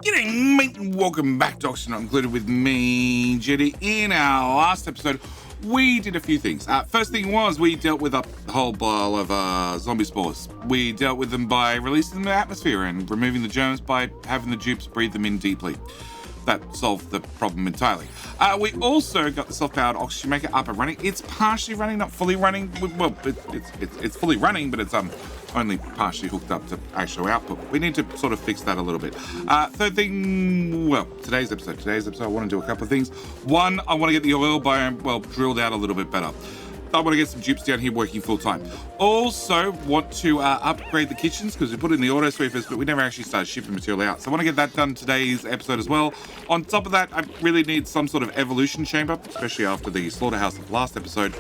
G'day, mate, and welcome back to Oxygen Not Included with me, Jetty. In our last episode, we did a few things. First thing was we dealt with a whole pile of zombie spores. We dealt with them by releasing them in the atmosphere and removing the germs by having the dupes breathe them in deeply. That solved the problem entirely. We also got the self-powered oxygen maker up and running. It's partially running, not fully running. Well, it's fully running, but it's only partially hooked up to actual output. We need to sort of fix that a little bit. Third thing, well, today's episode, I want to do a couple of things. One, I want to get the oil biome, well, drilled out a little bit better. I want to get some dupes down here working full time. Also want to upgrade the kitchens because we put in the auto sweepers, but we never actually started shipping material out. So I want to get that done today's episode as well. On top of that, I really need some sort of evolution chamber, especially after the slaughterhouse of last episode.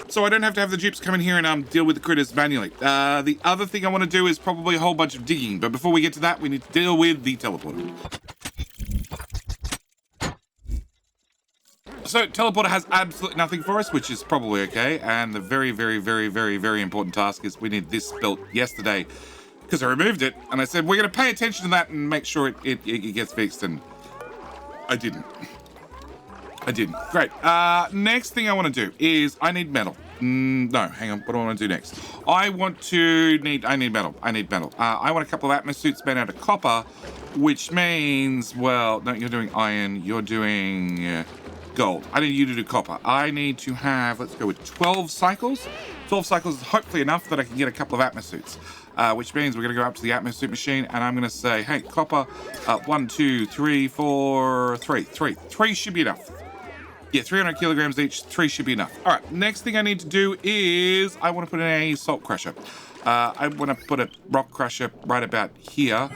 So I don't have to have the dupes come in here and deal with the critters manually. The other thing I want to do is probably a whole bunch of digging. But before we get to that, we need to deal with the teleporter. So teleporter has absolutely nothing for us, which is probably okay. And the very, very, very, very, very important task is we need this built yesterday because I removed it. And I said, we're going to pay attention to that and make sure it gets fixed. And I didn't. Great. Next thing I want to do is I need metal. No, hang on. What do I want to do next? I need metal. I want a couple of atmosuits made out of copper, which means, well, no, you're doing iron. You're doing gold. I need you to do copper. I need to have, let's go with 12 cycles. 12 cycles is hopefully enough that I can get a couple of atmosuits. Which means we're going to go up to the atmosuit machine and I'm going to say, hey, copper, 1, 2, 3, 4, 3. 3 should be enough. Yeah, 300 kilograms each, 3 should be enough. All right, next thing I need to do is I want to put in a salt crusher. I want to put a rock crusher right about here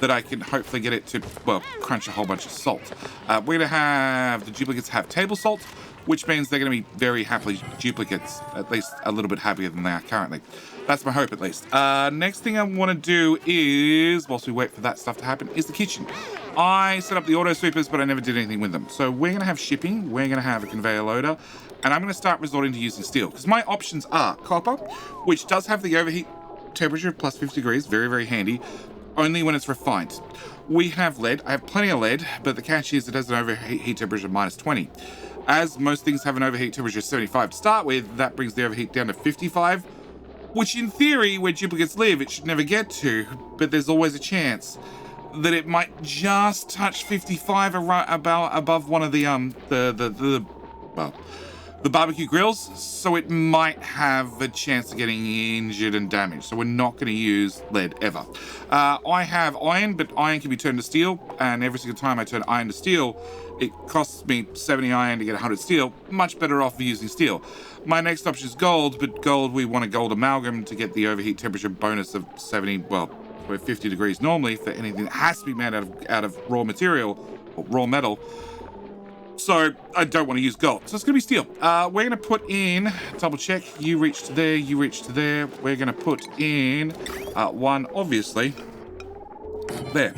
that I can hopefully get it to, well, crunch a whole bunch of salt. We're going to have the duplicates have table salt, which means they're going to be very happily duplicates, at least a little bit happier than they are currently. That's my hope, at least. Next thing I want to do is, whilst we wait for that stuff to happen, is the kitchen. I set up the auto sweepers, but I never did anything with them. So we're going to have shipping, we're going to have a conveyor loader, and I'm going to start resorting to using steel. Because my options are copper, which does have the overheat temperature of plus 50 degrees, very, very handy, only when it's refined. We have lead. I have plenty of lead, but the catch is it has an overheat temperature of minus 20. As most things have an overheat temperature of 75 to start with, that brings the overheat down to 55, which in theory, where duplicates live, it should never get to, but there's always a chance that it might just touch 55 above one of the barbecue grills, so it might have a chance of getting injured and damaged. So we're not going to use lead ever. I have iron, but iron can be turned to steel, and every single time I turn iron to steel, it costs me 70 iron to get 100 steel. Much better off using steel. My next option is gold, but gold, we want a gold amalgam to get the overheat temperature bonus of 70, well, we're 50 degrees normally for anything that has to be made out of raw material or raw metal. So I don't want to use gold. So it's going to be steel. We're going to put in, double check, you reach to there, you reach to there. We're going to put in one, obviously, there.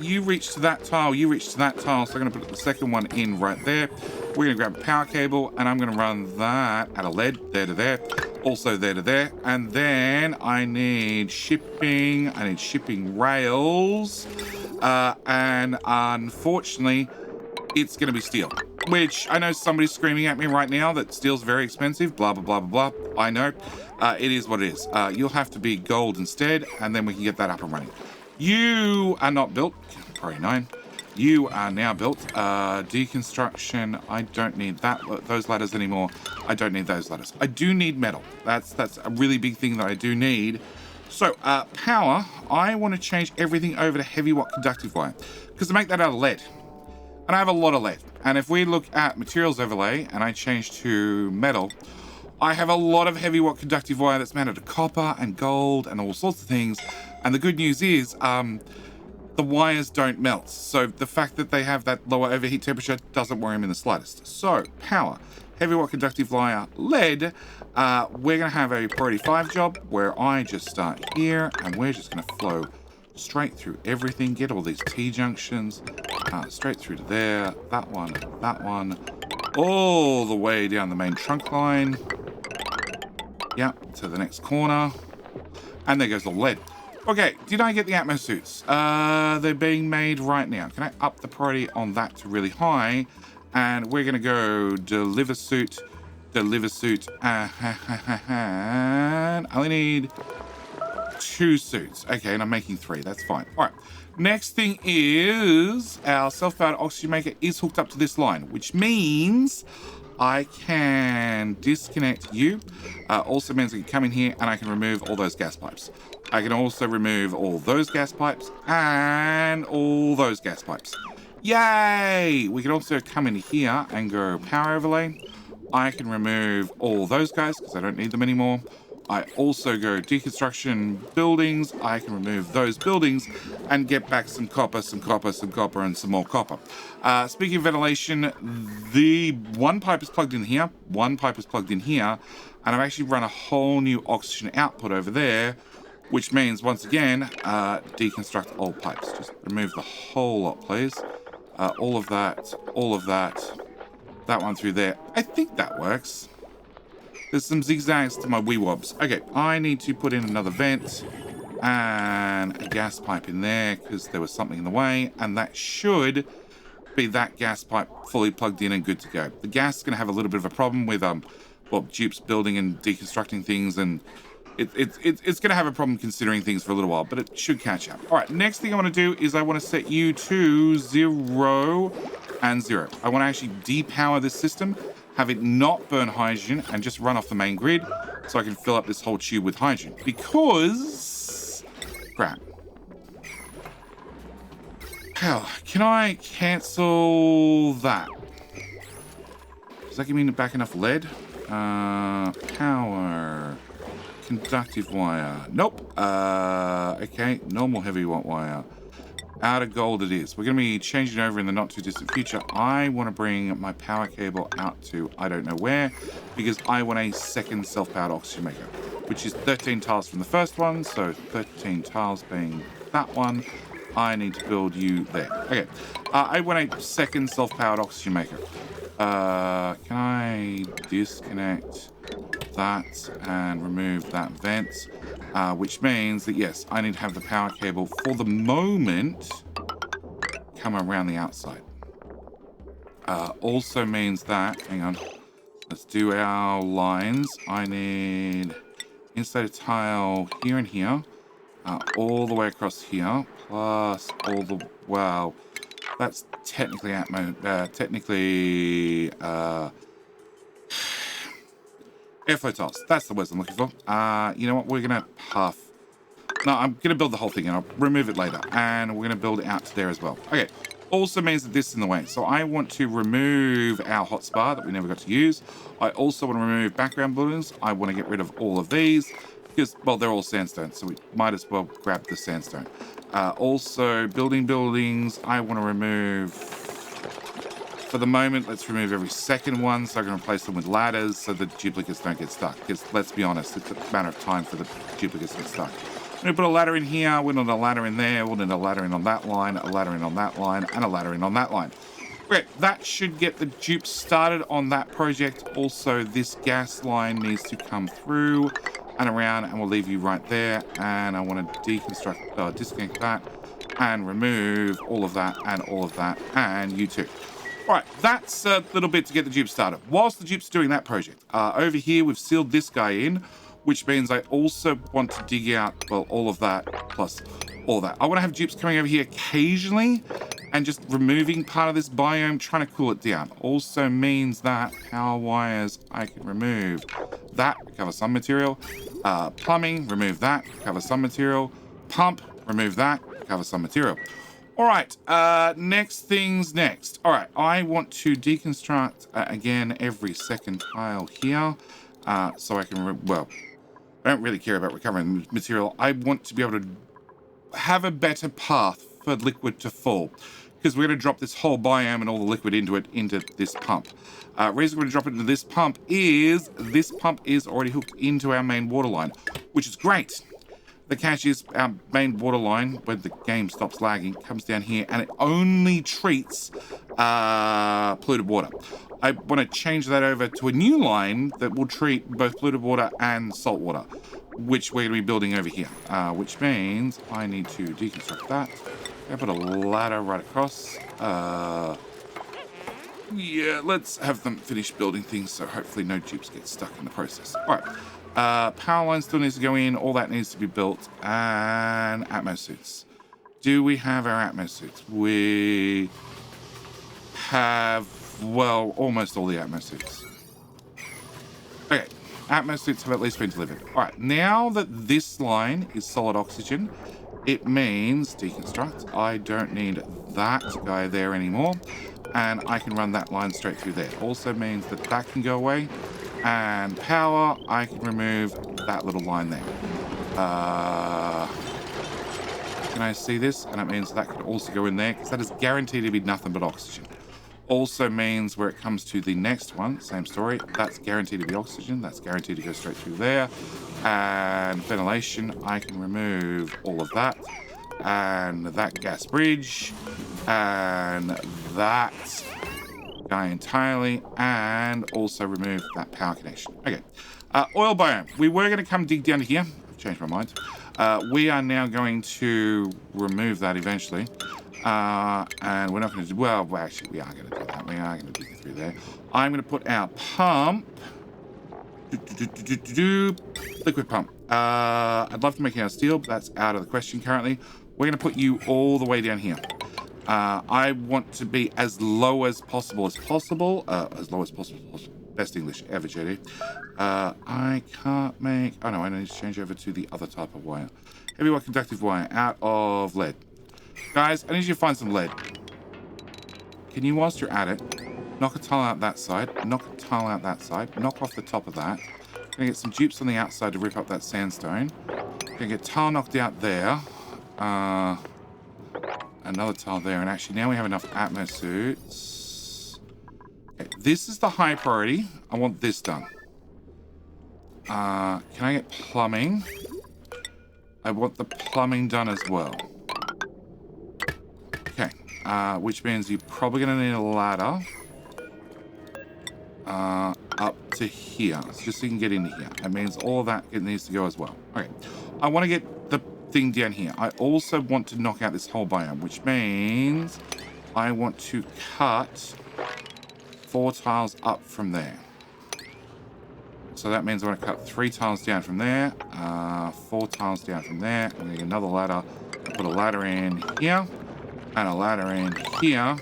You reach to that tile, you reach to that tile. So I'm going to put the second one in right there. We're going to grab a power cable and I'm going to run that out of lead, there to there. Also there to there. And then I need shipping. I need shipping rails. And unfortunately, it's going to be steel, which I know somebody's screaming at me right now that steel's very expensive, blah, blah, blah, blah, blah. I know. It is what it is. You'll have to be gold instead, and then we can get that up and running. You are not built. Probably 9. You are now built. Deconstruction. I don't need those ladders anymore. I don't need those ladders. I do need metal. That's a really big thing that I do need. So, power. I want to change everything over to heavy watt conductive wire because to make that out of lead. And I have a lot of lead. And if we look at materials overlay and I change to metal, I have a lot of heavy watt conductive wire that's made out of copper and gold and all sorts of things. And the good news is the wires don't melt. So the fact that they have that lower overheat temperature doesn't worry me in the slightest. So power, heavy watt conductive wire, lead. We're going to have a priority 5 job where I just start here and we're just going to flow straight through everything, get all these T-junctions, straight through to there, that one, all the way down the main trunk line, yeah, to the next corner, and there goes the lead. Okay, did I get the Atmo suits? They're being made right now. Can I up the priority on that to really high? And we're going to go deliver suit, and I only need 2 suits. Okay, and I'm making 3. That's fine. All right. Next thing is our self-powered oxygen maker is hooked up to this line, which means I can disconnect you. Also means I can come in here and I can remove all those gas pipes. I can also remove all those gas pipes and all those gas pipes. Yay! We can also come in here and go power overlay. I can remove all those guys because I don't need them anymore. I also go deconstruction buildings. I can remove those buildings and get back some copper, and some more copper. Speaking of ventilation, the one pipe is plugged in here, one pipe is plugged in here, and I've actually run a whole new oxygen output over there, which means, once again, deconstruct all pipes. Just remove the whole lot, please. All of that, that one through there. I think that works. There's some zigzags to my wee wobs. Okay, I need to put in another vent and a gas pipe in there because there was something in the way, and that should be that gas pipe fully plugged in and good to go. The gas is going to have a little bit of a problem with Dupes building and deconstructing things, and it's going to have a problem considering things for a little while, but it should catch up. All right, next thing I want to do is I want to set you to 0 and 0. I want to actually depower this system, have it not burn hydrogen, and just run off the main grid so I can fill up this whole tube with hydrogen. Because... crap. Hell, can I cancel that? Does that give me back enough lead? Power... conductive wire. Nope. Okay, normal heavy wire. Out of gold it is. We're going to be changing over in the not too distant future. I want to bring my power cable out to I don't know where, because I want a second self-powered oxygen maker, which is 13 tiles from the first one. So 13 tiles being that one. I need to build you there. Okay. I want a second self-powered oxygen maker. Can I disconnect that and remove that vent? Which means that, yes, I need to have the power cable for the moment come around the outside. Also means that, hang on, let's do our lines. I need inside a tile here and here, all the way across here, plus all the, wow, that's technically airflow tiles. That's the words I'm looking for. You know what? We're going to half... No, I'm going to build the whole thing and I'll remove it later. And we're going to build it out to there as well. Okay. Also means that this is in the way. So I want to remove our hot spar that we never got to use. I also want to remove background buildings. I want to get rid of all of these because, well, they're all sandstone. So we might as well grab the sandstone. Also, buildings. I want to remove... For the moment, let's remove every second one, so I can replace them with ladders so the duplicates don't get stuck. Because, let's be honest, it's a matter of time for the duplicates to get stuck. We're going to put a ladder in here, we'll need a ladder in there, we'll need a ladder in on that line, a ladder in on that line, and a ladder in on that line. Great, that should get the dupes started on that project. Also, this gas line needs to come through and around, and we'll leave you right there. And I want to disconnect that, and remove all of that, and you too. All right, that's a little bit to get the dupes started. Whilst the dupes are doing that project, over here we've sealed this guy in, which means I also want to dig out, well, all of that plus all that. I want to have dupes coming over here occasionally and just removing part of this biome, trying to cool it down. Also means that power wires, I can remove that, recover some material. Plumbing, remove that, recover some material. Pump, remove that, recover some material. All right, next things next. All right, I want to deconstruct, again, every second tile here. So I can, well, I don't really care about recovering material. I want to be able to have a better path for liquid to fall, because we're going to drop this whole biome and all the liquid into this pump. Reason we're going to drop it into this pump is already hooked into our main water line, which is great. The catch is our main water line, when the game stops lagging, comes down here and it only treats polluted water. I want to change that over to a new line that will treat both polluted water and salt water, which we're going to be building over here, which means I need to deconstruct that. I put a ladder right across. Yeah, let's have them finish building things so hopefully no dupes get stuck in the process. All right, power line still needs to go in. All that needs to be built. And Atmos suits. Do we have our Atmos suits? We have, well, almost all the Atmos suits. Okay, Atmos suits have at least been delivered. All right, now that this line is solid oxygen, it means deconstruct. I don't need that guy there anymore. And I can run that line straight through there. Also means that that can go away. And power, I can remove that little line there. Can I see this? And it means that can also go in there, because that is guaranteed to be nothing but oxygen. Also means where it comes to the next one, same story, that's guaranteed to be oxygen. That's guaranteed to go straight through there. And ventilation, I can remove all of that. And that gas bridge, and that guy entirely, and also remove that power connection. Okay, oil biome. We were going to come dig down to here. I've changed my mind. We are now going to remove that eventually. And we're not going to do, well, actually, we are going to do that. We are going to dig through there. I'm going to put our pump, liquid pump. I'd love to make it out of steel, but that's out of the question currently. We're going to put you all the way down here. I want to be as low as possible as low as possible. Best English ever, JD. I can't make... Oh, no, I need to change over to the other type of wire. Heavy wire conductive wire out of lead. Guys, I need you to find some lead. Can you, whilst you're at it, knock a tile out that side, knock a tile out that side, knock off the top of that. Gonna get some dupes on the outside to rip up that sandstone. Gonna get tile knocked out there. Another tile there, and actually now we have enough Atmos suits. Okay, this is the high priority. I want this done. Can I get plumbing? I want the plumbing done as well. Okay, which means you're probably going to need a ladder up to here, just so you can get into here. That means all of that needs to go as well. Okay, I want to get the thing down here. I also want to knock out this whole biome, which means I want to cut 4 tiles up from there. So that means I want to cut 3 tiles down from there, 4 tiles down from there. I'm going to get another ladder. Put a ladder in here and a ladder in here,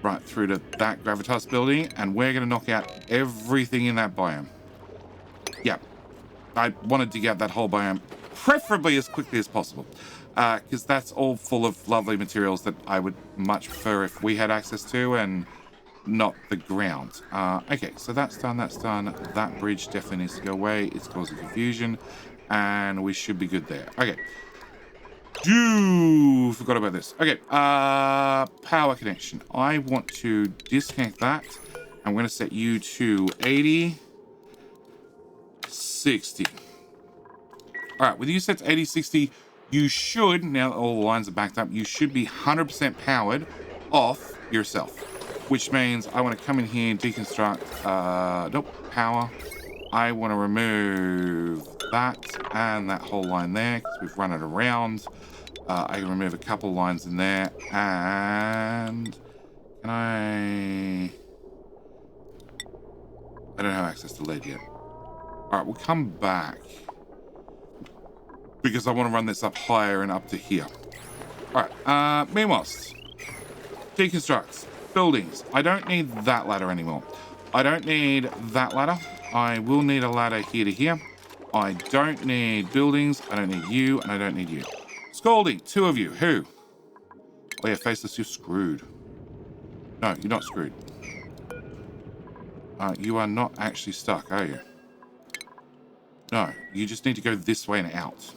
right through to that gravitas building, and we're going to knock out everything in that biome. Yeah, I want to dig out that whole biome preferably as quickly as possible, because that's all full of lovely materials that I would much prefer if we had access to and not the ground. Okay, so that's done, that's done. That bridge definitely needs to go away. It's causing confusion, and we should be good there. Okay. Forgot about this. Okay, power connection. I want to disconnect that. I'm going to set you to 80, 60. All right, with you set to 80, 60, you should, now that all the lines are backed up, you should be 100% powered off yourself, which means I want to come in here and deconstruct, nope, power. I want to remove that and that whole line there because we've run it around. I can remove a couple lines in there, and can I don't have access to lead yet. All right, we'll come back because I want to run this up higher and up to here. All right, meanwhile, deconstruct buildings. I don't need that ladder anymore. I don't need that ladder. I will need a ladder here to here. I don't need buildings. I don't need you, and I don't need you. Scalding, 2 of you. Who? Oh yeah, Faceless, you're screwed. No, you're not screwed. You are not actually stuck, are you? No, you just need to go this way and out.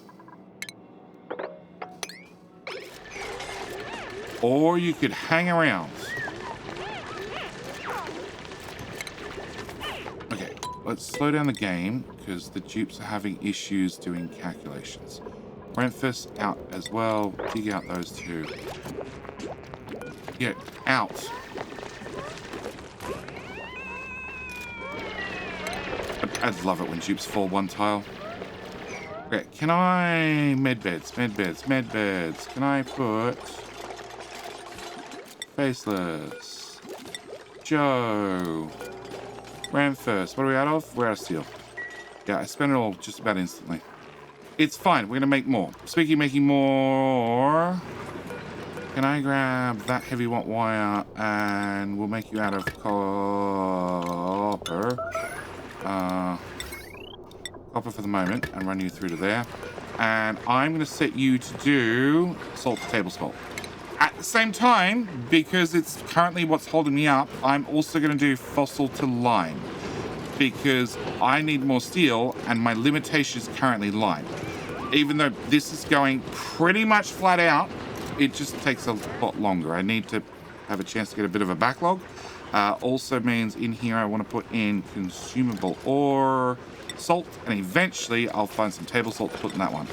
Or you could hang around. Okay, let's slow down the game because the dupes are having issues doing calculations. Breakfast out as well. Dig out those 2. Get out. I'd love it when dupes fall 1 tile. Okay, can I... Medbeds. Can I put... Faceless. Joe. Ran first. What are we out of? We're out of steel. Yeah, I spent it all just about instantly. It's fine. We're going to make more. Speaking of making more... Can I grab that heavy wire and we'll make you out of copper. Copper for the moment and run you through to there. And I'm going to set you to do salt to table salt. At the same time, because it's currently what's holding me up, I'm also going to do fossil to lime. Because I need more steel and my limitation is currently lime. Even though this is going pretty much flat out, it just takes a lot longer. I need to have a chance to get a bit of a backlog. Also means in here I want to put in consumable ore, salt, and eventually I'll find some table salt to put in that one.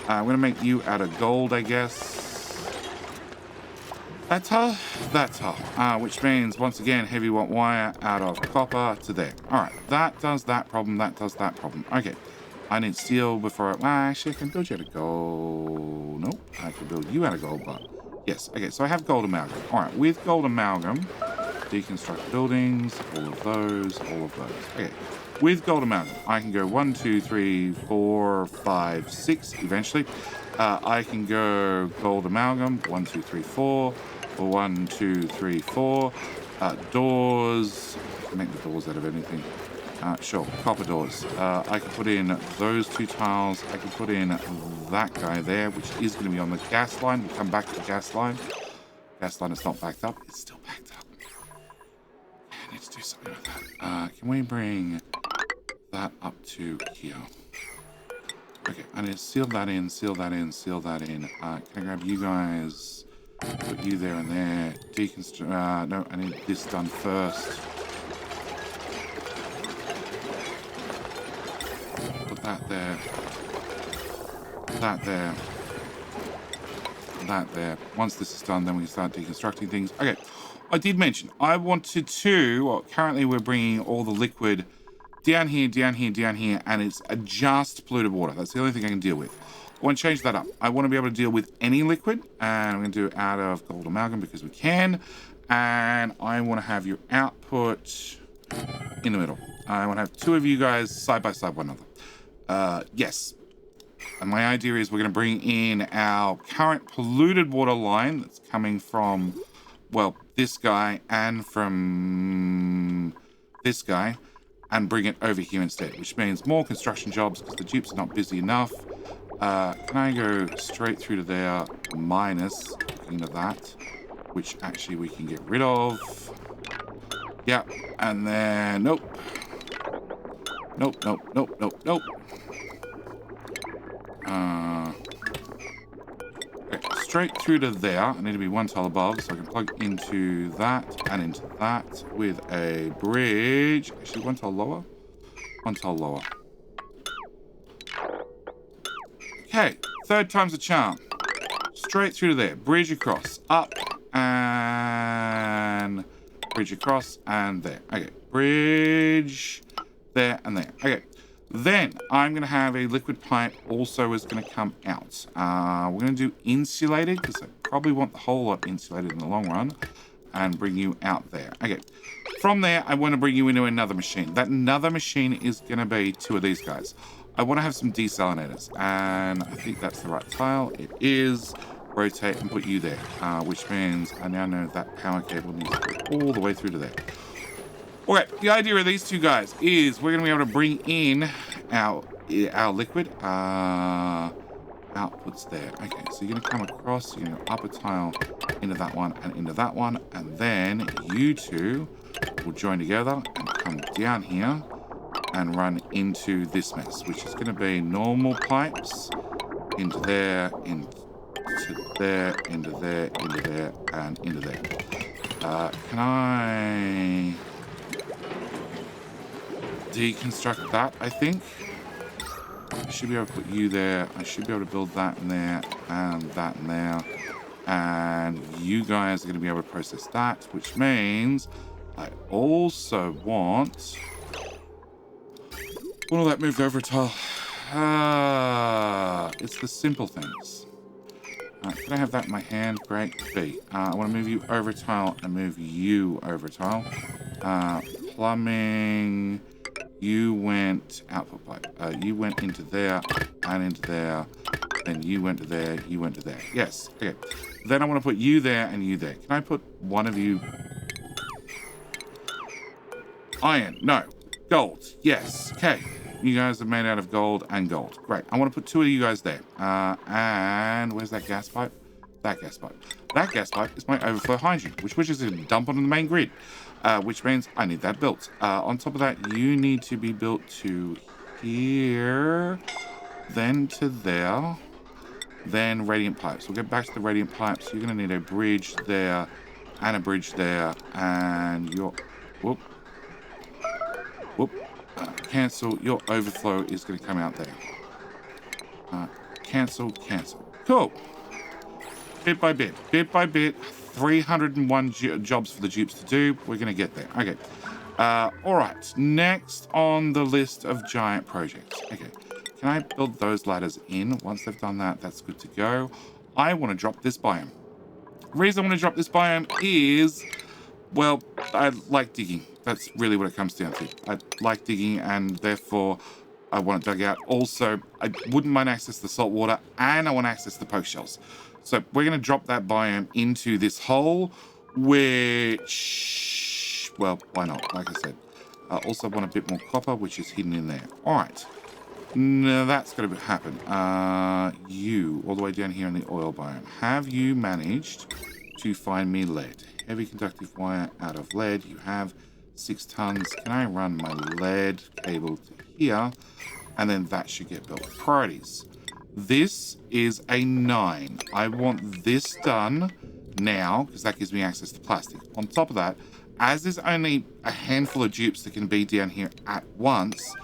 I'm going to make you out of gold, I guess. That's her. Which means, once again, heavy wire out of copper to there. All right, that does that problem, that does that problem. Okay, I need steel before I... Well, actually, I can build you out of gold. Nope, I can build you out of gold, but... Yes, okay, so I have gold amalgam. All right, with gold amalgam, deconstruct buildings, all of those. Okay, with gold amalgam, I can go 1, 2, 3, 4, 5, 6 eventually. I can go gold amalgam, 1, 2, 3, 4, 1, 2, 3, 4. Doors, I can make the doors out of anything. Sure, copper doors. I can put in those 2 tiles. I can put in that guy there, which is going to be on the gas line. We'll come back to the gas line. Gas line is not backed up. It's still backed up. I need to do something with that. Can we bring that up to here? Okay, I need to seal that in. Can I grab you guys? Put you there and there. Deconstruct. No, I need this done first. Put that there. That there. That there. Once this is done, then we can start deconstructing things. Okay, I did mention I wanted to... Well, currently we're bringing all the liquid down here, and it's just polluted water. That's the only thing I can deal with. I want to change that up. I want to be able to deal with any liquid, and I'm going to do it out of gold amalgam because we can. And I want to have your output in the middle. I want to have 2 of you guys side by side one another. Yes. And my idea is we're going to bring in our current polluted water line that's coming from, well, this guy and from this guy, and bring it over here instead, which means more construction jobs because the dupes are not busy enough. Can I go straight through to there minus into that, which actually we can get rid of. Yeah, and then nope. Okay, straight through to there. I need to be 1 tile above, so I can plug into that and into that with a bridge. Actually, 1 tile lower. 1 tile lower. Okay, 3rd time's a charm. Straight through to there. Bridge across. Up and bridge across and there. Okay, bridge there and there. Okay. Then I'm going to have a liquid pipe also is going to come out. We're going to do insulated because I probably want the whole lot insulated in the long run and bring you out there. Okay. From there, I want to bring you into another machine. That another machine is going to be 2 of these guys. I want to have some desalinators and I think that's the right tile. It is. Rotate and put you there, which means I now know that power cable needs to go all the way through to there. Okay, the idea of these 2 guys is we're going to be able to bring in our liquid outputs there. Okay, so you're going to come across, you're going to go up a tile into that one and into that one, and then you 2 will join together and come down here and run into this mess, which is going to be normal pipes into there, into there, into there, into there, and into there. Can I... deconstruct that, I think. I should be able to put you there. I should be able to build that in there and that in there. And you guys are going to be able to process that, which means I also want all that moved over a tile. It's the simple things. Can I have that in my hand? Great. B. I want to move you over tile and move you over tile. Plumbing. You went output pipe. You went into there and into there. Then you went to there. You went to there. Yes. Okay. Then I want to put you there and you there. Can I put one of you? Iron. No. Gold. Yes. Okay. You guys are made out of gold and gold. Great. I want to put two of you guys there. And where's that gas pipe? That gas pipe. That gas pipe is my overflow hydrant, which is going to dump onto the main grid, which means I need that built. On top of that, you need to be built to here, then to there, then radiant pipes. We'll get back to the radiant pipes. You're going to need a bridge there and a bridge there, and your... Whoop. Whoop. Cancel. Your overflow is going to come out there. Cancel. Cool. Bit by bit. 301 jobs for the dupes to do. We're going to get there. Okay. All right. Next on the list of giant projects. Okay. Can I build those ladders in? Once they've done that, that's good to go. I want to drop this biome. The reason I want to drop this biome is, well, I like digging. That's really what it comes down to. I like digging, and therefore I want it dug out. Also, I wouldn't mind access to the salt water, and I want access to the poke shells. So we're going to drop that biome into this hole, which, well, why not? Like I said. I also want a bit more copper, which is hidden in there. All right. No, that's going to happen. You, all the way down here in the oil biome. Have you managed to find me lead? Heavy conductive wire out of lead. You have 6 tons. Can I run my lead cable to here? And then that should get built. Priorities. This is a 9. I want this done now because that gives me access to plastic. On top of that, as there's only a handful of dupes that can be down here at once,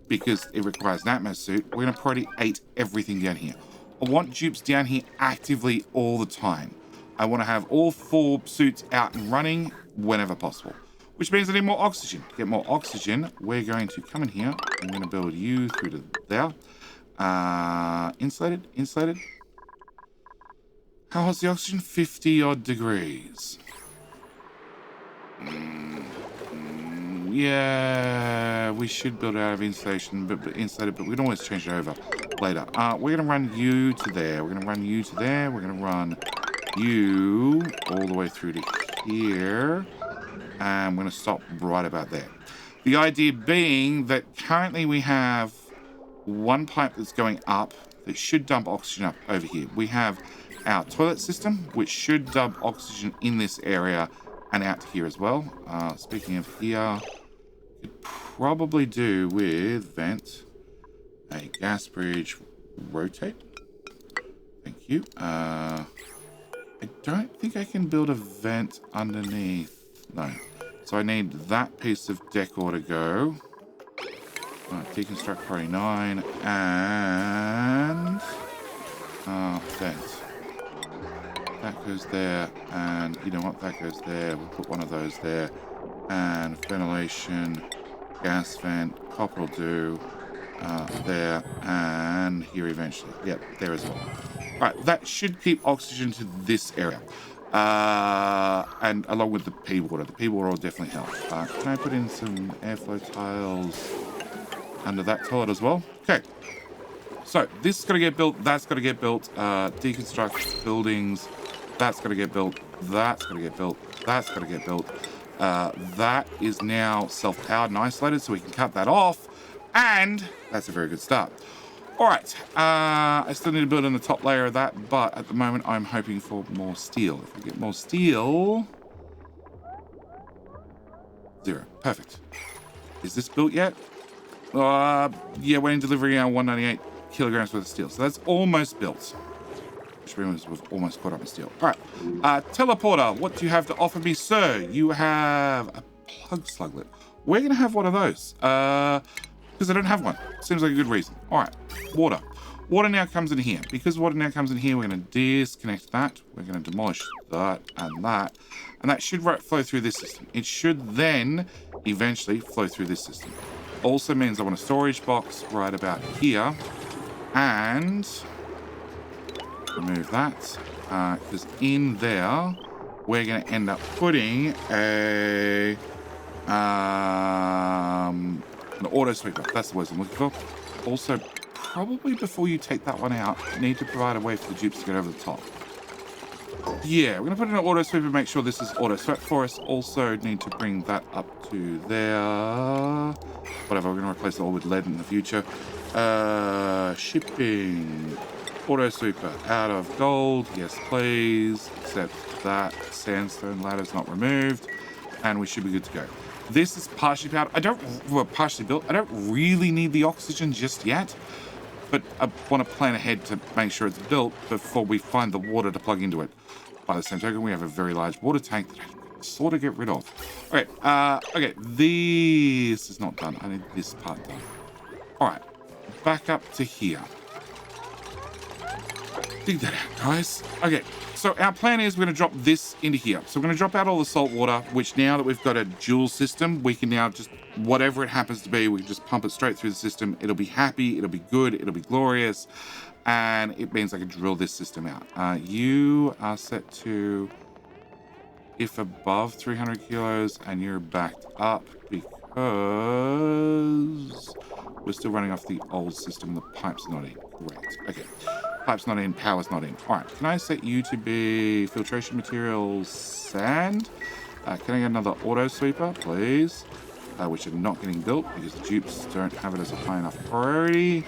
because it requires an Atmos suit, we're going to priority 8 everything down here. I want dupes down here actively all the time. I want to have all 4 suits out and running whenever possible. Which means I need more oxygen. To get more oxygen, we're going to come in here. I'm going to build you through to there. Insulated. How hot's the oxygen? 50 odd degrees. Yeah, we should build out of insulation, but insulated, but we can always change it over later. We're going to run you to there. We're going to run you to there. We're going to run you all the way through to here. And I'm going to stop right about there. The idea being that currently we have one pipe that's going up that should dump oxygen up over here. We have our toilet system, which should dump oxygen in this area and out to here as well. Speaking of here, could probably do with vent, a gas bridge, rotate. Thank you. I don't think I can build a vent underneath. No. So I need that piece of decor to go. Deconstruct priority 9 and vent. That goes there, and you know what? That goes there. We'll put one of those there. And ventilation, gas vent, copper will do. There and here eventually. Yep, there as well. All right, that should keep oxygen to this area. And along with the pea water. The pea water will definitely help. Can I put in some airflow tiles under that toilet as well? Okay. So this is going to get built. That's going to get built. Deconstruct buildings. That's going to get built. That's going to get built. That's going to get built. That is now self-powered and isolated, so we can cut that off. And that's a very good start. All right, I still need to build in the top layer of that, but at the moment I'm hoping for more steel. If we get more steel... 0. Perfect. Is this built yet? Yeah, we're in delivery now, 198 kilograms worth of steel. So that's almost built. Which means we've almost caught up with steel. All right, teleporter, what do you have to offer me, sir? You have a plug sluglet. We're going to have one of those. Because I don't have one. Seems like a good reason. All right, water. Water now comes in here. Because water now comes in here, we're going to disconnect that. We're going to demolish that and that. And that should flow through this system. It should then eventually flow through this system. also means I want a storage box right about here. And remove that. Because in there, we're going to end up putting an auto sweeper. That's the word I'm looking for. Also, probably before you take that one out, you need to provide a way for the dupes to get over the top. Yeah, we're going to put in an auto sweeper, make sure this is auto swept for us. Also need to bring that up to there. Whatever, we're going to replace it all with lead in the future. Shipping. Auto sweeper out of gold. Yes, please. Except that sandstone ladder's not removed. And we should be good to go. This is partially powered. Partially built. I don't really need the oxygen just yet. But I want to plan ahead to make sure it's built before we find the water to plug into it. By the same token, we have a very large water tank that I can sort of get rid of. Okay, okay, this is not done. I need this part done. All right, back up to here. Dig that out, guys. Okay, so our plan is we're going to drop this into here. So we're going to drop out all the salt water, which now that we've got a dual system, we can now just, whatever it happens to be, we can just pump it straight through the system. It'll be happy, it'll be good, it'll be glorious, and it means I can drill this system out. You are set to, if above 300 kilos, and you're backed up because we're still running off the old system. The pipe's not in. Correct. Okay. Pipe's not in, power's not in. All right, can I set you to be filtration materials sand? Can I get another auto sweeper, please? Which are not getting built because the dupes don't have it as a high enough priority.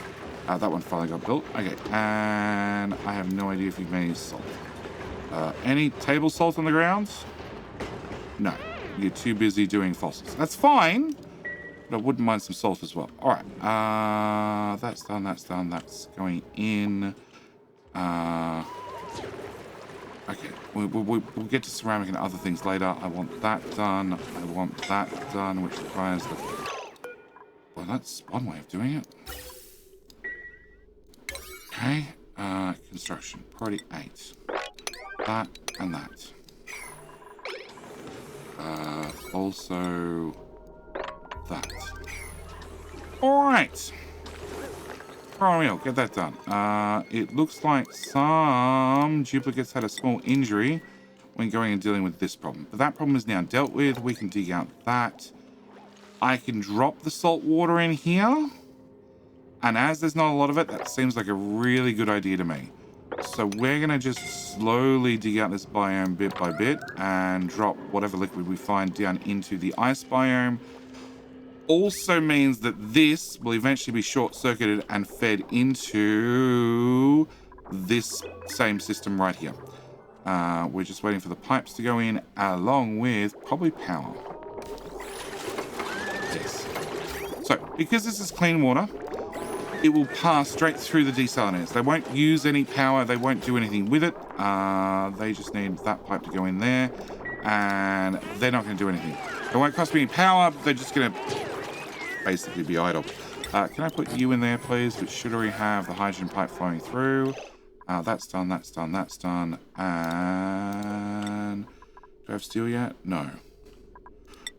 That one finally got built. Okay, and I have no idea if you've made any salt. Any table salt on the ground? No, you're too busy doing fossils. That's fine, but I wouldn't mind some salt as well. All right, that's done, that's done, that's going in. Okay, we'll get to ceramic and other things later. I want that done. I want that done, which requires the... Well, that's one way of doing it. Okay, construction, priority 8. That and that. Also that. All right. We'll get that done. It looks like some duplicates had a small injury when going and dealing with this problem. But that problem is now dealt with. We can dig out that. I can drop the salt water in here. And as there's not a lot of it, that seems like a really good idea to me. So we're going to just slowly dig out this biome bit by bit and drop whatever liquid we find down into the ice biome. Also means that this will eventually be short-circuited and fed into this same system right here. We're just waiting for the pipes to go in along with probably power. Yes. So, because this is clean water, it will pass straight through the desalinators. They won't use any power. They won't do anything with it. They just need that pipe to go in there, and they're not going to do anything. It won't cost me any power. They're just going to basically be idle. Can I put you in there, please? Which should already have the hydrogen pipe flowing through. That's done, that's done, that's done. And do I have steel yet? No.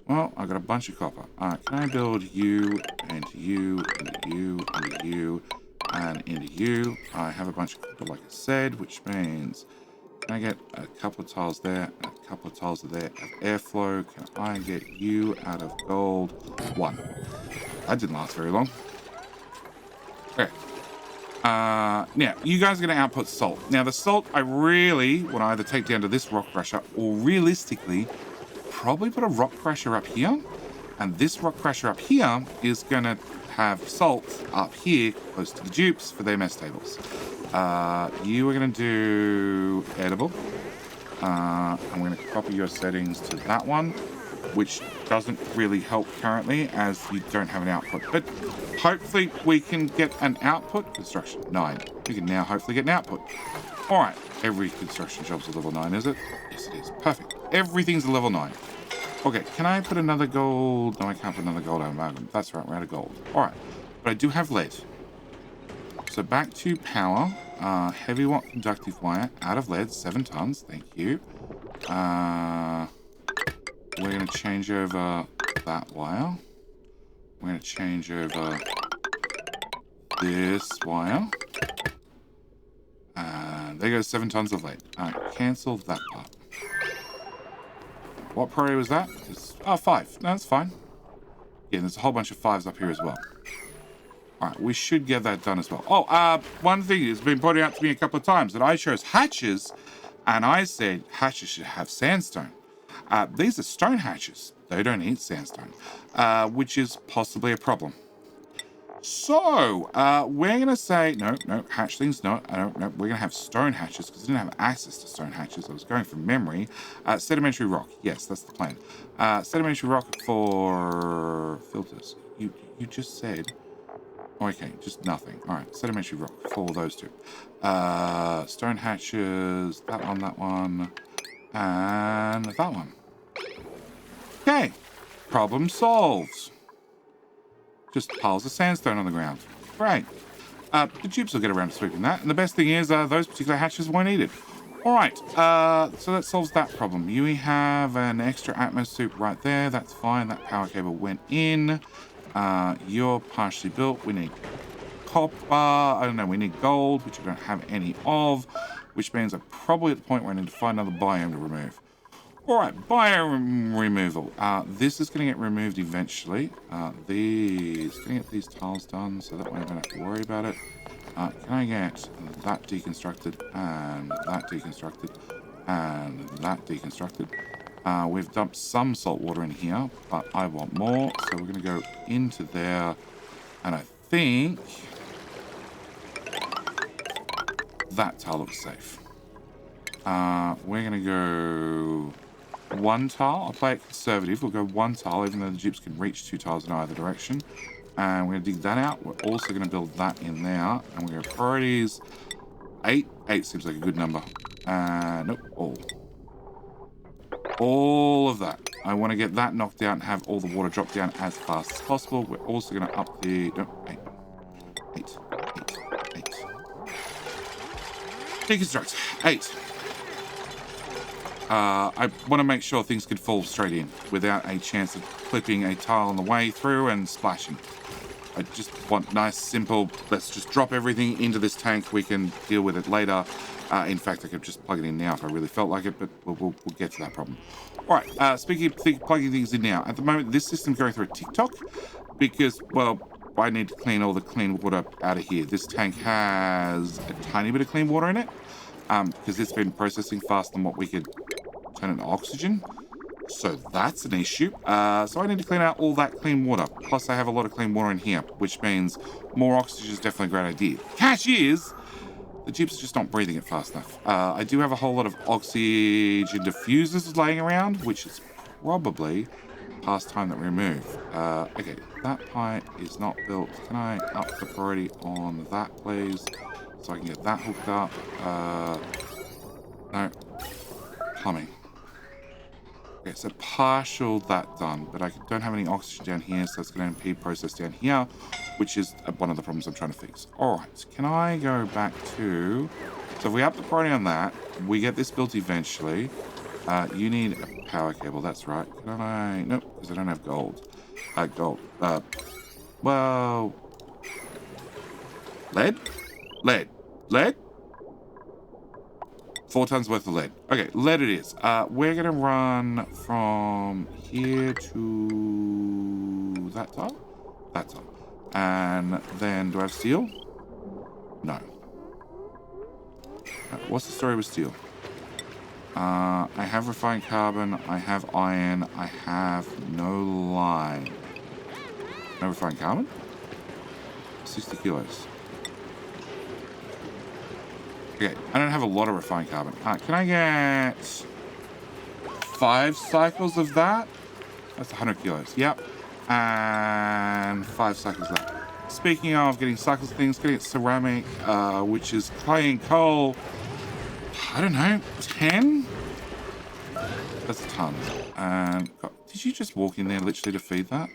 Well, I've got a bunch of copper. Can I build you, into you, into you, into you, and into you? I have a bunch of copper, like I said, which means can I get a couple of tiles there, a couple of tiles there of airflow? Can I get you out of gold? 1. That didn't last very long. Okay. Now, you guys are going to output salt. Now, the salt I really want to either take down to this rock crusher or realistically probably put a rock crusher up here. And this rock crusher up here is going to have salt up here close to the dupes for their mess tables. You are going to do edible. I'm going to copy your settings to that one, which doesn't really help currently as you don't have an output. But hopefully we can get an output. Construction 9. We can now hopefully get an output. All right. Every construction job's a level 9, is it? Yes, it is. Perfect. Everything's a level 9. Okay, can I put another gold? No, I can't put another gold amalgam. That's right, we're out of gold. All right, but I do have lead. So back to power. Heavy watt conductive wire out of lead, 7 tons. Thank you. We're going to change over that wire. We're going to change over this wire. And there goes 7 tons of lead. Cancel that part. What priority was that? Oh, 5. No, that's fine. Yeah, there's a whole bunch of 5s up here as well. Alright, we should get that done as well. Oh, one thing has been pointed out to me a couple of times that I chose hatches, and I said hatches should have sandstone. These are stone hatches. They don't eat sandstone, which is possibly a problem. So, we're going to say, no, hatchlings, no, we're going to have stone hatches, because I didn't have access to stone hatches. I was going from memory. Sedimentary rock, yes, that's the plan. Sedimentary rock for filters. You just said, okay, just nothing. All right, sedimentary rock for those two. Stone hatches, that one, and that one. Okay, problem solved. Just piles of sandstone on the ground. Great. The Dupes will get around to sweeping that. And the best thing is those particular hatches won't eat it. All right. So that solves that problem. You have an extra Atmos suit right there. That's fine. That power cable went in. You're partially built. We need copper. I don't know. We need gold, which we don't have any of. Which means I'm probably at the point where I need to find another biome to remove. All right, biome removal. This is going to get removed eventually. Going to get these tiles done, so that way I don't have to worry about it. Can I get that deconstructed, and that deconstructed, and that deconstructed? We've dumped some salt water in here, but I want more, so we're going to go into there, and I think that tile looks safe. We're going to go 1 tile. I'll play it conservative. We'll go 1 tile, even though the Dupes can reach 2 tiles in either direction. And we're going to dig that out. We're also going to build that in there. And we're going to priorities 8. 8 seems like a good number. Nope, all of that. I want to get that knocked out and have all the water drop down as fast as possible. We're also going to up the... No, 8. Deconstruct. 8. I want to make sure things can fall straight in without a chance of clipping a tile on the way through and splashing. I just want nice, simple, let's just drop everything into this tank. We can deal with it later. In fact, I could just plug it in now if I really felt like it, but we'll get to that problem. All right, speaking of plugging things in now, at the moment, this system's going through a TikTok because, well, I need to clean all the clean water out of here. This tank has a tiny bit of clean water in it because it's been processing faster than what we could turn into oxygen. So that's an issue. So I need to clean out all that clean water. Plus I have a lot of clean water in here, which means more oxygen is definitely a great idea. Catch is, the Dupes are just not breathing it fast enough. I do have a whole lot of oxygen diffusers laying around, which is probably past time that we remove. Okay, that pipe is not built. Can I up the priority on that, please? So I can get that hooked up. No. Plumbing. Okay, so partial that done, but I don't have any oxygen down here, so it's going to impede process down here, which is one of the problems I'm trying to fix. All right, can I go back to... So if we up the priority on that, we get this built eventually. You need a power cable, that's right. Can I... Nope, because I don't have gold. Well... Lead? 4 tons worth of lead. Okay, lead it is. We're going to run from here to that tile. That tile. And then, do I have steel? No. What's the story with steel? I have refined carbon. I have iron. I have no lime. No refined carbon? 60 kilos. Okay, I don't have a lot of refined carbon. Can I get 5 cycles of that? That's 100 kilos. Yep. And 5 cycles of that. Speaking of getting cycles of things, getting ceramic, which is clay and coal. I don't know, 10? That's a ton. And did you just walk in there literally to feed that?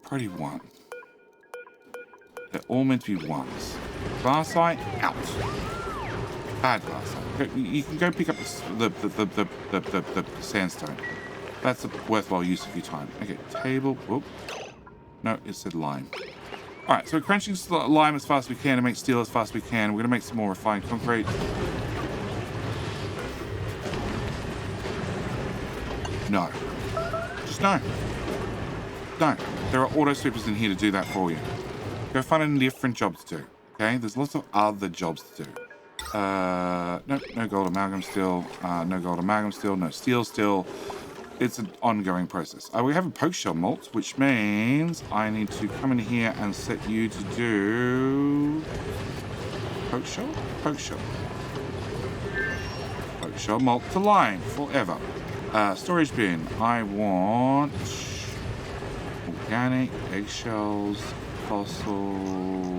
Probably 1. They're all meant to be 1s. Glassite, out. Bad glassite. You can go pick up the sandstone. That's a worthwhile use of your time. Okay, table. Whoop. No, it said lime. All right, so we're crunching lime as fast as we can to make steel as fast as we can. We're going to make some more refined concrete. No. Just no. No. There are auto supers in here to do that for you. Go find a different job to do. Okay? There's lots of other jobs to do. No gold amalgam still. No gold amalgam still. No steel still. It's an ongoing process. We have a poke shell malt, which means I need to come in here and set you to do poke shell? Poke shell. Poke shell malt to line forever. Storage bin. I want organic, eggshells, fossil,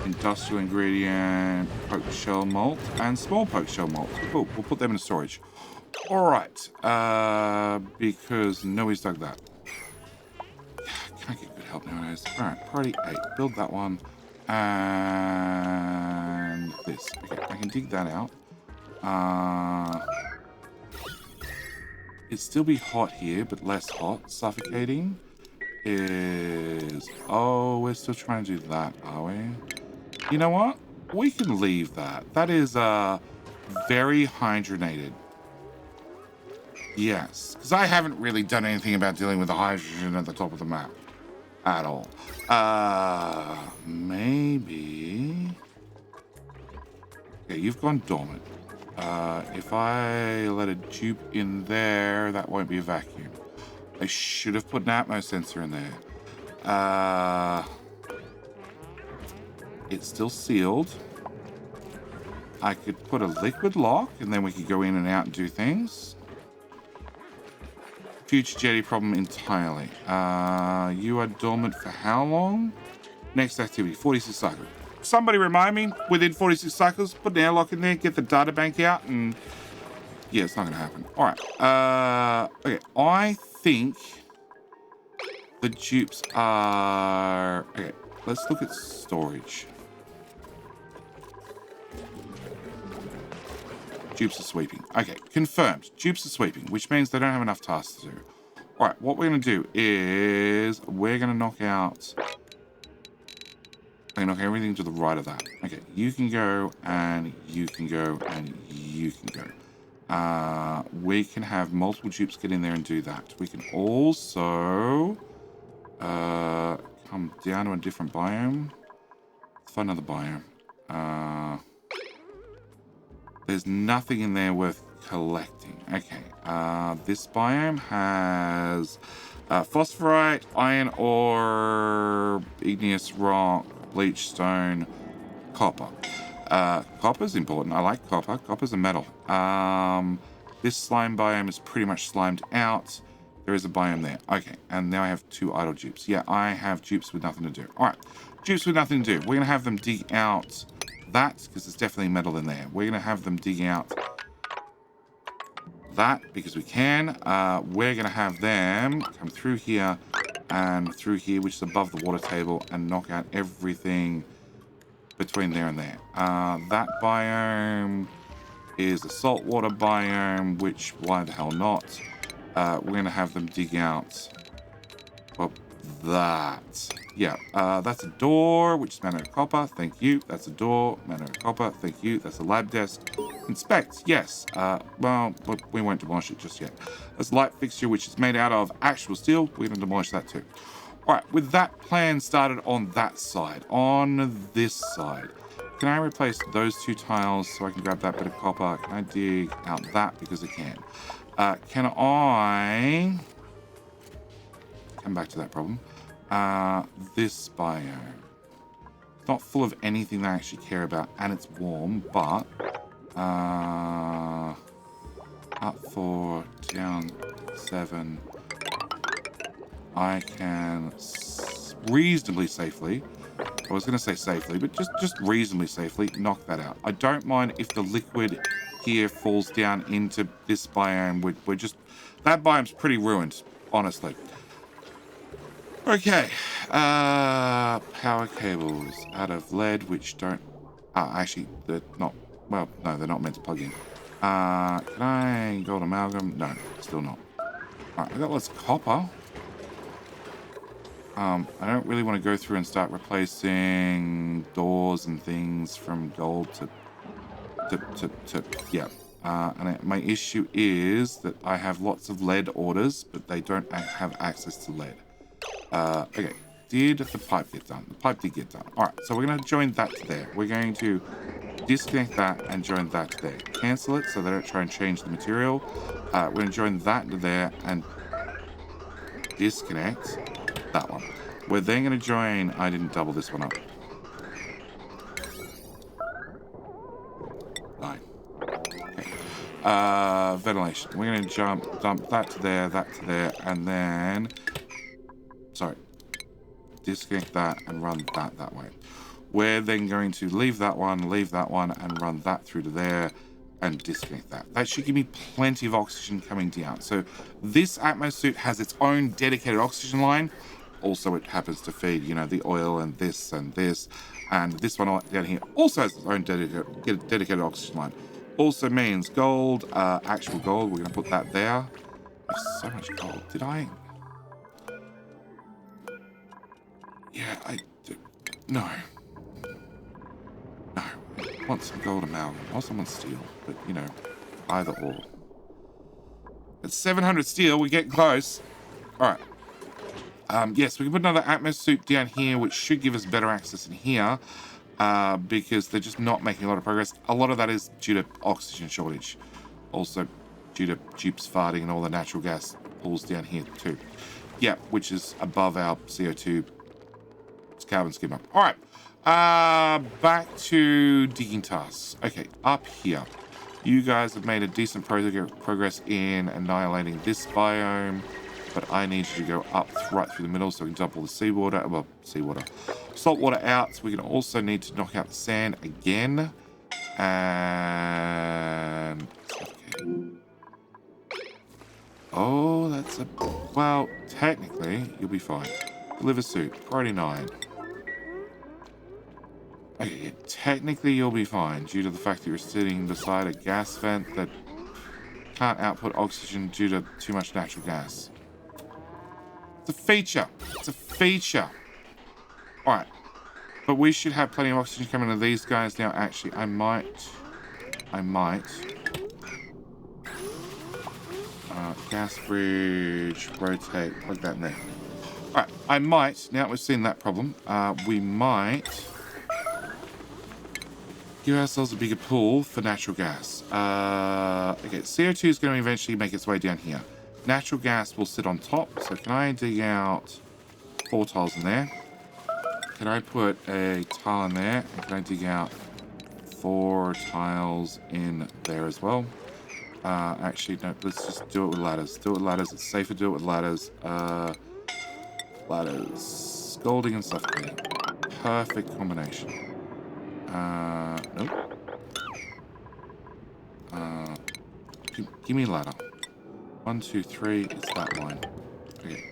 industrial ingredient, poke shell malt, and small poke shell malt. Cool, we'll put them in storage. All right, because nobody's dug that. Can't get good help nowadays. All right, priority 8. Build that one. And this. Okay, I can dig that out. It'd still be hot here, but less hot. Suffocating is... Oh, we're still trying to do that, are we? You know what? We can leave that. That is very hydrogenated. Yes, because I haven't really done anything about dealing with the hydrogen at the top of the map at all. Maybe. Okay, you've gone dormant. If I let a dupe in there, that won't be a vacuum. I should have put an Atmos sensor in there. It's still sealed. I could put a liquid lock, and then we could go in and out and do things. Future jetty problem entirely. You are dormant for how long? Next activity, 46 cycles. Somebody remind me, within 46 cycles, put an airlock in there, get the data bank out, and... Yeah, it's not going to happen. All right. Okay, I think the dupes are... Okay, let's look at storage. Dupes are sweeping. Okay, confirmed. Dupes are sweeping, which means they don't have enough tasks to do. All right, what we're going to do is we're going to knock out... I'm going to knock everything to the right of that. Okay, you can go, and you can go, and you can go. We can have multiple dupes get in there and do that. We can also come down to a different biome. Let's find another biome. There's nothing in there worth collecting. Okay. This biome has phosphorite, iron ore, igneous rock, bleach stone, copper. Copper's important. I like copper. Copper's a metal. This slime biome is pretty much slimed out. There is a biome there. Okay, and now I have 2 idle dupes. Yeah, I have dupes with nothing to do. All right, dupes with nothing to do. We're going to have them dig out that, because there's definitely metal in there. We're going to have them dig out that, because we can. We're going to have them come through here and through here, which is above the water table, and knock out everything between there and there. That biome is a saltwater biome, which, why the hell not? We're going to have them dig out, well, that. Yeah, that's a door, which is mana copper, thank you. That's a door, mana copper, thank you. That's a lab desk. Inspect, yes. Well, we won't demolish it just yet. That's a light fixture, which is made out of actual steel. We're going to demolish that too. All right, with that plan started on that side, on this side, can I replace those 2 tiles so I can grab that bit of copper? Can I dig out that because I can? Can I... Come back to that problem. This biome. It's not full of anything that I actually care about, and it's warm, but... up 4, down 7... I can reasonably safely, I was going to say safely, but just reasonably safely knock that out. I don't mind if the liquid here falls down into this biome. We're just, that biome's pretty ruined, honestly. Okay, power cables out of lead, which don't, actually, they're not, well, no, they're not meant to plug in. Can I gold amalgam? No, still not. All right, I got lots of copper. I don't really want to go through and start replacing doors and things from gold to yeah. My issue is that I have lots of lead orders, but they don't have access to lead. Okay, did the pipe get done? The pipe did get done. All right, so we're going to join that to there. We're going to disconnect that and join that to there. Cancel it so they don't try and change the material. We're going to join that to there and disconnect that one. We're then going to join... I didn't double this one up. 9. Okay. Ventilation. We're going to dump that to there, and then... Sorry. Disconnect that and run that way. We're then going to leave that one, and run that through to there and disconnect that. That should give me plenty of oxygen coming down. So this Atmos suit has its own dedicated oxygen line. Also, it happens to feed, you know, the oil and this. And this one down here also has its own dedicated oxygen line. Also means gold, actual gold. We're going to put that there. There's so much gold. Did I? Yeah, I did. No. No. I want some gold amalgam. I also want steel. But, you know, either or. At 700 steel, we're getting close. All right. Yes, we can put another Atmos suit down here, which should give us better access in here, because they're just not making a lot of progress. A lot of that is due to oxygen shortage. Also, due to Dupes farting and all the natural gas pools down here too. Yeah, which is above our CO2 carbon skim up. All right, back to digging tasks. Okay, up here. You guys have made a decent progress in annihilating this biome. But I need you to go up right through the middle so we can dump all the salt water out. So we can also need to knock out the sand again. And... Okay. Oh, that's a... Well, technically, you'll be fine. Deliver suit, priority 9. Okay, yeah, technically you'll be fine due to the fact that you're sitting beside a gas vent that can't output oxygen due to too much natural gas. It's a feature. It's a feature. All right. But we should have plenty of oxygen coming to these guys now. Actually, I might. Gas bridge, rotate, plug that in there. All right. I might, now that we've seen that problem, we might give ourselves a bigger pool for natural gas. Okay, CO2 is going to eventually make its way down here. Natural gas will sit on top. So can I dig out 4 tiles in there? Can I put a tile in there? And can I dig out 4 tiles in there as well? Actually, no, let's just do it with ladders. Do it with ladders. It's safer to do it with ladders. Ladders. Scalding and suffocating. Perfect combination. Nope. Give me a ladder. 1, 2, 3, it's that line. Okay.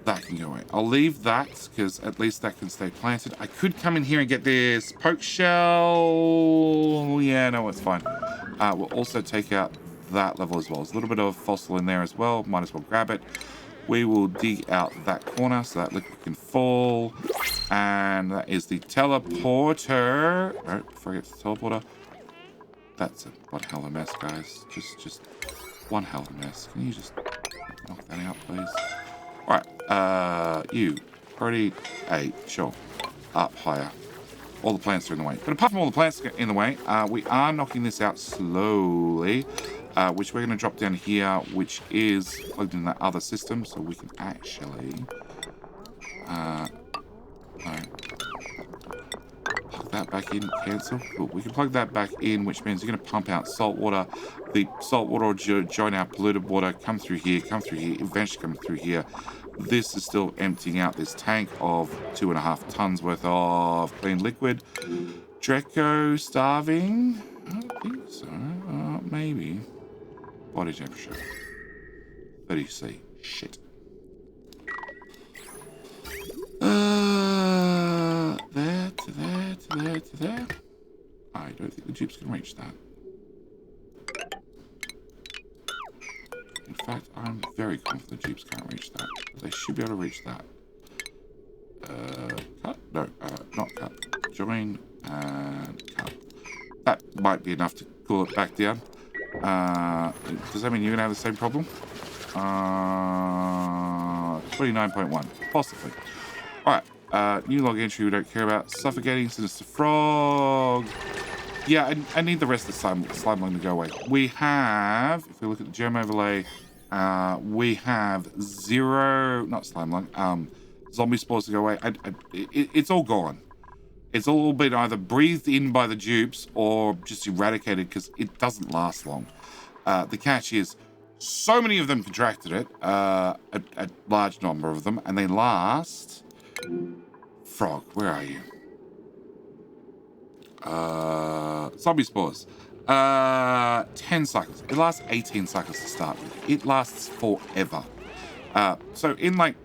That can go away. I'll leave that, because at least that can stay planted. I could come in here and get this poke shell. Yeah, no, it's fine. We'll also take out that level as well. There's a little bit of fossil in there as well. Might as well grab it. We will dig out that corner so that liquid can fall. And that is the teleporter. No, forget the teleporter. That's one hell of a mess, guys. Just one hell of a mess. Can you just knock that out, please? All right, you. Priority 8, sure. Up higher. All the plants are in the way. But apart from all the plants in the way, we are knocking this out slowly, which we're going to drop down here, which is plugged in that other system, so we can actually... no. Plug that back in, cancel. Cool. We can plug that back in, which means you're going to pump out salt water. The salt water will join our polluted water, come through here, eventually come through here. This is still emptying out this tank of 2.5 tons worth of clean liquid. Draco starving? I don't think so. Maybe. Body temperature. 30C. Shit. There to there to there to there. I don't think the dupes can reach that. In fact, I'm very confident the dupes can't reach that. They should be able to reach that. Cut? No, not cut. Join and cut. That might be enough to cool it back down. Does that mean you're going to have the same problem? 29.1. Possibly. Alright. New log entry we don't care about. Suffocating sinister frog. Yeah, I need the rest of the slime lung to go away. We have, if we look at the gem overlay, we have 0, not slime lung, zombie spores to go away. It's all gone. It's all been either breathed in by the dupes or just eradicated because it doesn't last long. The catch is so many of them contracted it, a large number of them, and they last... Frog, where are you? Zombie spores. 10 cycles. It lasts 18 cycles to start with. It lasts forever. So in like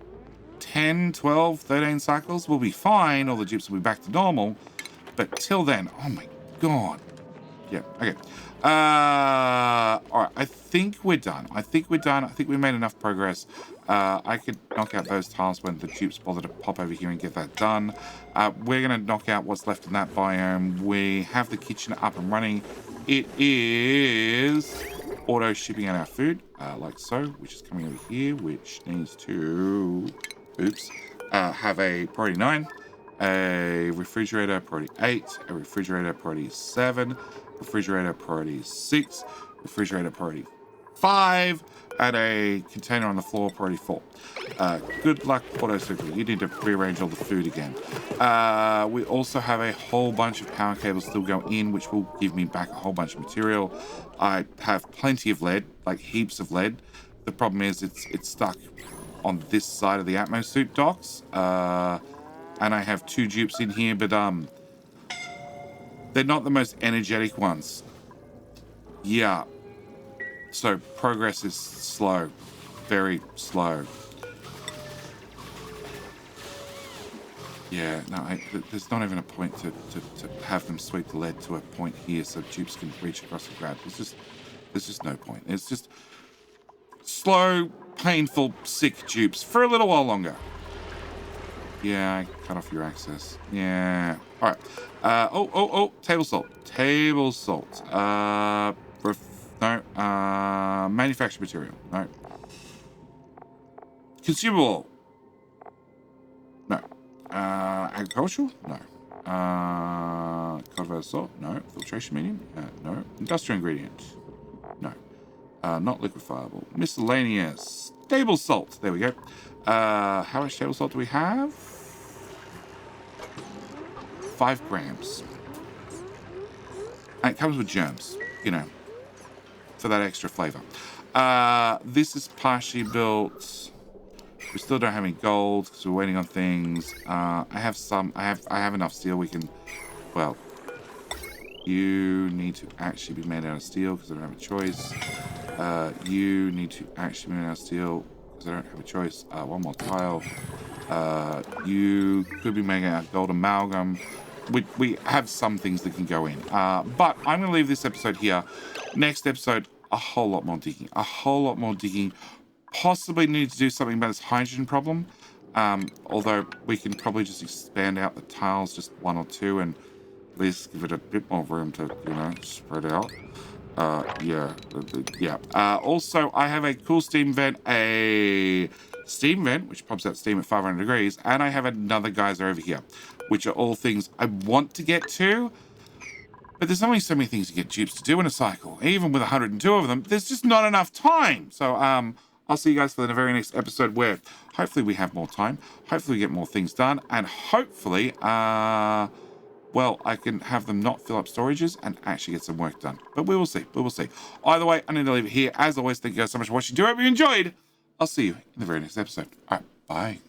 10, 12, 13 cycles, we'll be fine. All the dupes will be back to normal. But till then, oh my god. Yeah, okay. Alright, I think we're done. I think we made enough progress. I could knock out those tiles when the dupes bother to pop over here and get that done. We're going to knock out what's left in that biome. We have the kitchen up and running. It is auto shipping out our food, like so, which is coming over here, which needs to, have a priority 9, a refrigerator priority 8, a refrigerator priority 7, refrigerator priority 6, refrigerator priority 5, and a container on the floor priority 4. Good luck, auto super. You need to rearrange all the food again. We also have a whole bunch of power cables still going in, which will give me back a whole bunch of material. I have plenty of lead, like heaps of lead. The problem is it's stuck on this side of the atmosuit docks. And I have 2 dupes in here, but they're not the most energetic ones. Yeah. So progress is slow. Very slow. Yeah, no, there's not even a point to have them sweep the lead to a point here so dupes can reach across the grab. There's just no point. It's just slow, painful, sick dupes for a little while longer. Yeah, I cut off your access. Yeah. All right. Table salt. Table salt. No. Manufactured material. No. Consumable. No. Agricultural? No. Cultivated salt? No. Filtration medium? No. Industrial ingredient? No. Not liquefiable. Miscellaneous. Table salt. There we go. How much table salt do we have? 5 grams. And it comes with germs, you know, for that extra flavor. This is partially built. We still don't have any gold because we're waiting on things. I have enough steel. We can, well, you need to actually be made out of steel because I don't have a choice. You need to actually be made out of steel because I don't have a choice. One more tile. You could be making out gold amalgam. We have some things that can go in. But I'm going to leave this episode here. Next episode, a whole lot more digging. Possibly need to do something about this hydrogen problem. Although we can probably just expand out the tiles, just 1 or 2, and at least give it a bit more room to, you know, spread out. Yeah. Also, I have a cool steam vent, which pumps out steam at 500 degrees, and I have another geyser over here, which are all things I want to get to, but there's only so many things to get dupes to do in a cycle. Even with 102 of them, there's just not enough time. So, I'll see you guys for the very next episode where hopefully we have more time, hopefully we get more things done, and hopefully, well, I can have them not fill up storages and actually get some work done. But we will see. Either way, I need to leave it here. As always, thank you guys so much for watching. Do hope you enjoyed. I'll see you in the very next episode. All right, bye.